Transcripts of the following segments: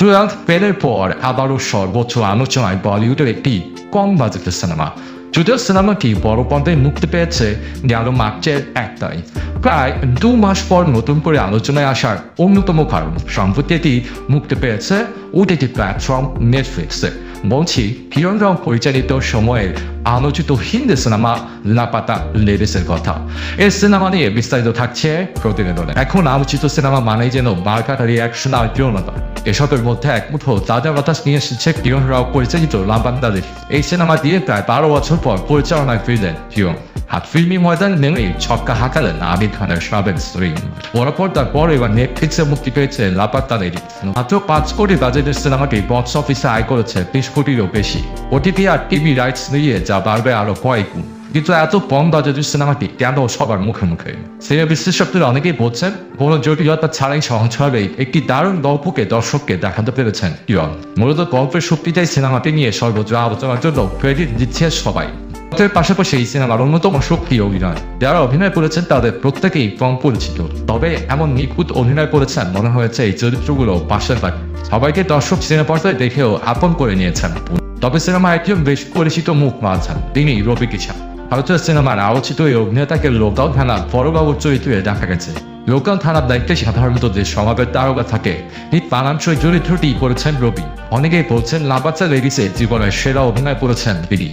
Twelve ফেলের পর আবারও সর্বোচ্চ আলোচনায় বলিউডের একটি কম বাজেটের সিনেমা। যদিও সিনেমাটি বড় পর্দায় মুক্তি পেয়েছে গেল মার্চের 1 তারিখ, প্রায় 2 মাস পর নতুন করে আলোচনায় আসার অন্যতম কারণ সম্প্রতি এটি মুক্তি পেয়েছে ওটিটি প্ল্যাটফর্ম নেটফ্লিক্সে। বলছি কিরণ রাও পরিচালিত সময়ের আলোচিত হিন্দি সিনেমা লাপাতা লেডিসের কথা। এই সিনেমা নিয়ে বিস্তারিত থাকছে প্রতিবেদনে। এখন আলোচিত সিনেমা মানেই যেন মার্কাটারি অ্যাকশন আর যৌনতা, এসবের মধ্যে এক মুঠো তাজা বাতাস নিয়ে এসেছে কিরণ রাও পরিচালিত লাপাতা লেডিস। এই সিনেমা দিয়ে প্রায় 12 বছর পর পরিচালনায় ফিরলেন কিরণ। হাত ফিল্মি ময়দান নেমেই ছক্কা হাঁকালেন আমির খানের সাবেক স্ত্রী। পরপর পর এবার নেটফ্লিক্সে মুক্তি পেয়েছে লাপাতা লেডিস। মাত্র 5 কোটি বাজেটের সিনেমাটি বক্স অফিসে আয় করেছে 20 কোটিরও বেশি। ওটিটি আর টিভি রাইটস নিয়ে যা বাড়বে আরো কয়েক গুণ। কিন্তু এত কম বাজেটের সিনেমাটি কেন সবার মুখে মুখে? সিনেমা বিশ্লেষকদের অনেকেই বলছেন কোনো জটিলতা ছাড়াই সহজভাবে একটি দারুণ গল্পকে দর্শককে দেখাতে পেরেছেন কিরণ। মূলত গল্পের শক্তিটাই সিনেমাটি নিয়ে সর্বোচ্চ আলোচনার জন্য ক্রেডিট দিচ্ছে সবাই। পাশাপাশি এই সিনেমার অন্যতম শক্তি অভিনয়। যারা অভিনয় করেছেন তাদের প্রত্যেকেই কম পরিচিত, তবে এমন নিখুঁত অভিনয় করেছেন মনে হয়েছে এই চরিত্রগুলো পাশের বাড়ি। সবাইকে দর্শক সিনেমা পর্দায় দেখেও আপন করে নিয়েছেন। তবে সিনেমার একজন বেশ পরিচিত মুখ আছেন, তিনি রবি কিষান। ভারতীয় সিনেমার আলোচিত এই অভিনেতাকে লোকাল থানার বড়বাবুর চরিত্রে দেখা গেছে। লোকাল থানার দায়িত্বে সাধারণত যে সমাবের তারকা থাকে, এই পানানসই চরিত্রটি করেছেন রবি। অনেকেই বলছেন লাপাতা লেডিসে জীবনের সেরা অভিনয় করেছেন তিনি।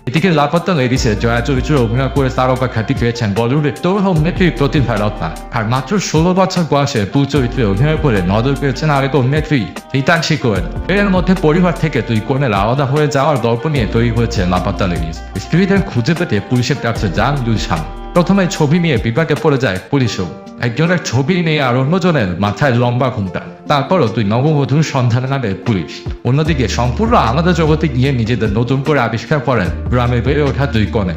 এদিকে লাপাতা লেডিসে জয়া চরিত্রে অভিনয় করে তারকা খ্যাতি পেয়েছেন বলিউডের তরুণ অভিনেত্রী প্রতিভা রত্না। আর মাত্র 16 বছর বয়সে পুরো চরিত্রে অভিনয় করে নজর পেয়েছেন আরেক অভিনেত্রী হিতাংশী কোয়েন। এর মধ্যে পরিবার থেকে দুই কোণের আলাদা হয়ে যাওয়ার গল্প নিয়ে তৈরি হয়েছে লাপাতা লেডিস। স্ত্রীদের খুঁজে পেতে পুলিশের কাছে যান দুই স্বামী। প্রথমে ছবি নিয়ে বিপাকে পড়ে যায় পুলিশও। একজনের ছবি নিয়ে আর অন্যজনের মাথায় লম্বা ঘুমটা। তারপরও তুই নববধূর সন্ধানে নামে পুলিশ। অন্যদিকে সম্পূর্ণ আলাদা জগতে গিয়ে নিজেদের নতুন করে আবিষ্কার করেন গ্রামে বেড়ে ওঠা দুই কনে।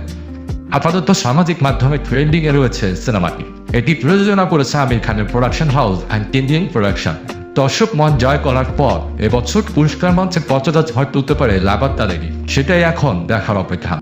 আপাতত সামাজিক মাধ্যমে ট্রেন্ডিং এ রয়েছে সিনেমাটি। এটি প্রযোজনা করেছে আমির খানের প্রোডাকশন হাউস অ্যান্ড টিনজিং প্রোডাকশন। দর্শক মন জয় করার পর এবছর পুরস্কার মঞ্চে কতটা ঝড় তুলতে পারে লাপাতা লেডিস, সেটাই এখন দেখার অপেক্ষা।